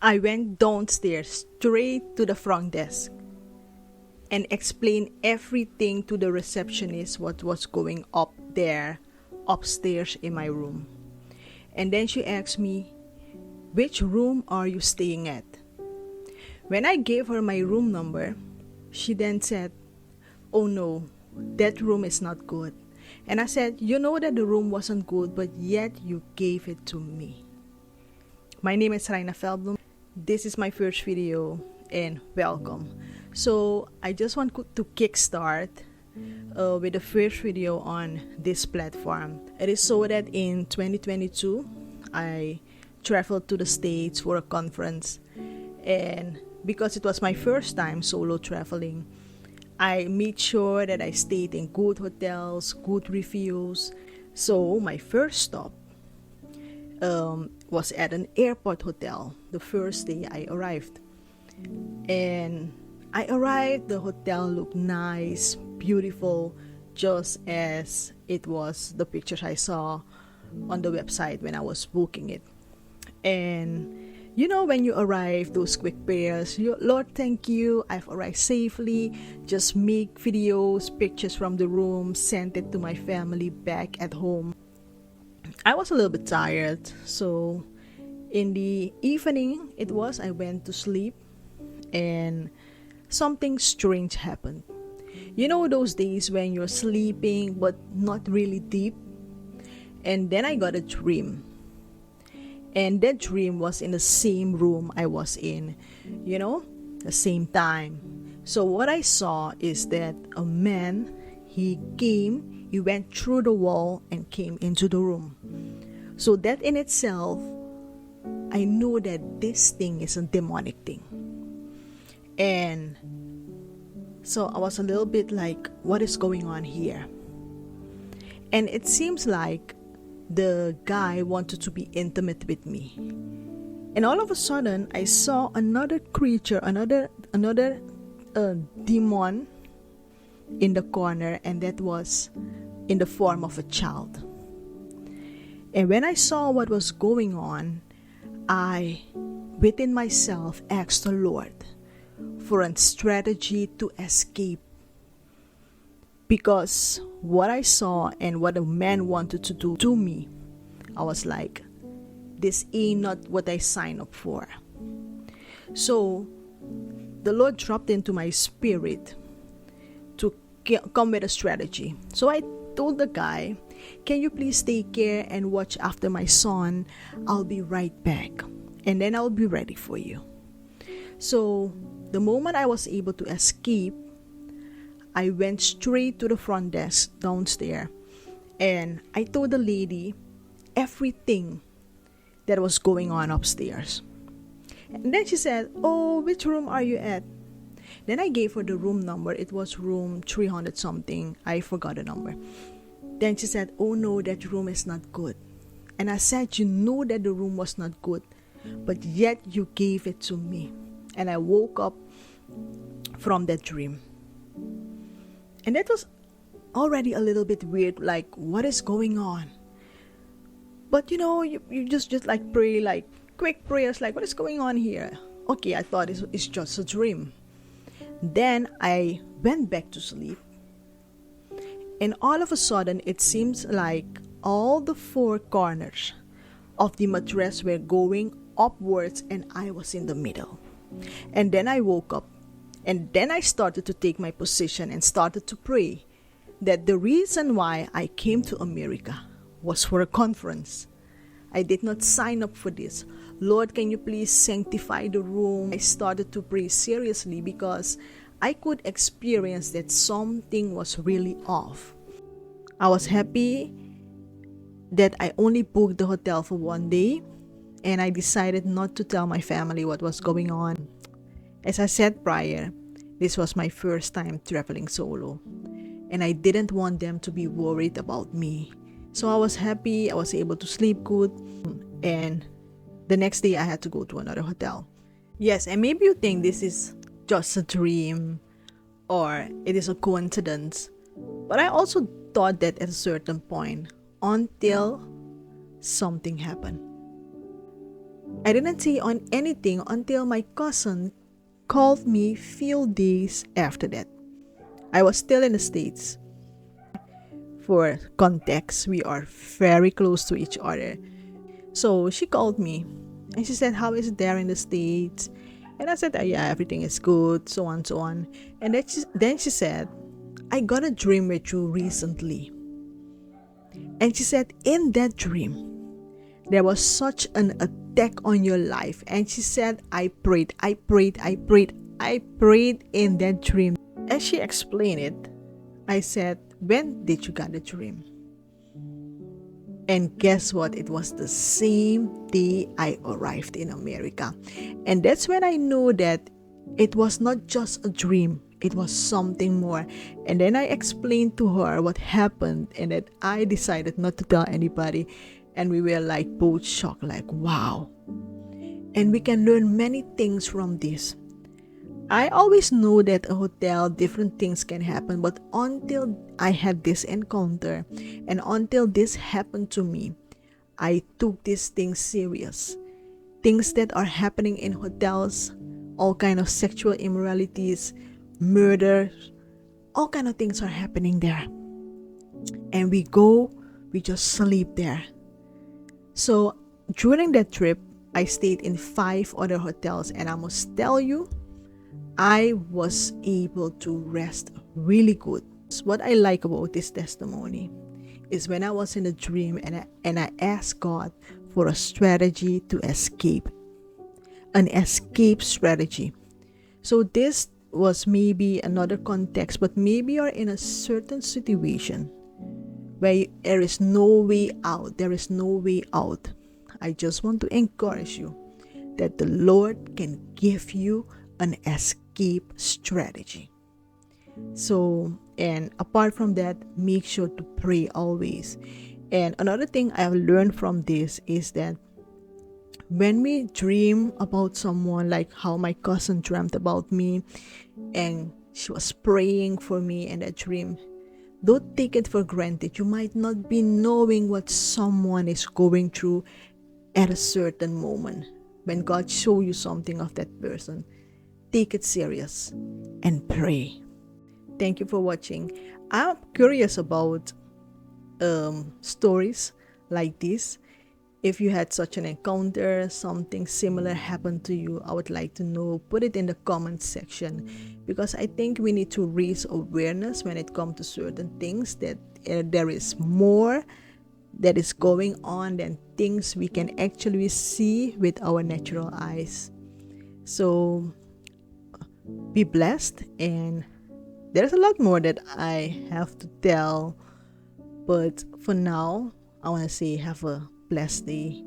I went downstairs straight to the front desk and explained everything to the receptionist what was going up there upstairs in my room. And then she asked me, "Which room are you staying at?" When I gave her my room number, she then said, "Oh no, that room is not good." And I said, "You know that the room wasn't good, but yet you gave it to me." My name is Serainaveldbloem. This is my first video and welcome. So I just want to kickstart with the first video on this platform. It is so that in 2022, I traveled to the States for a conference, and because it was my first time solo traveling, I made sure that I stayed in good hotels, good reviews. So my first stop was at an airport hotel the first day I arrived. And I arrived, the hotel looked nice, beautiful, just as it was the pictures I saw on the website when I was booking it. And you know, when you arrive, those quick prayers, "Lord, thank you, I've arrived safely." Just make videos, pictures from the room, sent it to my family back at home. I was a little bit tired, so in the evening I went to sleep, and something strange happened. You know those days when you're sleeping but not really deep? And then I got a dream. And that dream was in the same room I was in, the same time. So what I saw is that a man, he went through the wall and came into the room. So that in itself, I know that this thing is a demonic thing. And so I was a little bit like, what is going on here? And it seems like the guy wanted to be intimate with me. And all of a sudden, I saw another creature, another demon in the corner, and that was in the form of a child. And when I saw what was going on, I, within myself, asked the Lord for a strategy to escape. Because what I saw and what the man wanted to do to me, I was like, this ain't not what I signed up for. So the Lord dropped into my spirit to come with a strategy. So I told the guy, "Can you please take care and watch after my son? I'll be right back. And then I'll be ready for you." So the moment I was able to escape, I went straight to the front desk downstairs, and I told the lady everything that was going on upstairs. And then she said, "Oh, which room are you at?" Then I gave her the room number. It was room 300 something. I forgot the number. Then she said, "Oh no, that room is not good." And I said, "You know that the room was not good, but yet you gave it to me." And I woke up from that dream. And that was already a little bit weird, like, what is going on? But you just like pray, like quick prayers, like, what is going on here? Okay, I thought it's just a dream. Then I went back to sleep. And all of a sudden, it seems like all the four corners of the mattress were going upwards, and I was in the middle. And then I woke up. And then I started to take my position and started to pray that the reason why I came to America was for a conference. I did not sign up for this. "Lord, can you please sanctify the room?" I started to pray seriously because I could experience that something was really off. I was happy that I only booked the hotel for one day, and I decided not to tell my family what was going on. As I said prior, this was my first time traveling solo, and I didn't want them to be worried about me. So I was happy, I was able to sleep good, and the next day I had to go to another hotel. Yes, and maybe you think this is just a dream or it is a coincidence, but I also thought that at a certain point, until something happened. I didn't say on anything until my cousin called me few days after that. I was still in the States. For context, we are very close to each other. So she called me and she said, "How is it there in the States?" And I said, "Yeah, everything is good, so on, so on." And then she said, "I got a dream with you recently." And she said, "In that dream, there was such an attack on your life." And she said, I prayed in that dream." As she explained it, I said, "When did you get the dream?" And guess what? It was the same day I arrived in America. And that's when I knew that it was not just a dream, it was something more. And then I explained to her what happened and that I decided not to tell anybody. And we were like both shocked, like, wow. And we can learn many things from this. I always know that a hotel, different things can happen, but until I had this encounter and until this happened to me, I took these things serious. Things that are happening in hotels, all kind of sexual immoralities, murder, all kind of things are happening there. And we just sleep there. So during that trip, I stayed in 5 other hotels, and I must tell you, I was able to rest really good. What I like about this testimony is when I was in a dream and I asked God for a strategy to escape, an escape strategy. So this was maybe another context, but maybe you're in a certain situation where there is no way out. There is no way out. I just want to encourage you that the Lord can give you an escape strategy. So, and apart from that, make sure to pray always. And another thing I've learned from this is that when we dream about someone, like how my cousin dreamt about me and she was praying for me in that dream, don't take it for granted. You might not be knowing what someone is going through at a certain moment. When God shows you something of that person, take it serious and pray. Thank you for watching. I'm curious about stories like this. If you had such an encounter, something similar happened to you, I would like to know. Put it in the comment section, because I think we need to raise awareness when it comes to certain things, that there is more that is going on than things we can actually see with our natural eyes. So be blessed, and there's a lot more that I have to tell, but for now I want to say have a blessed day.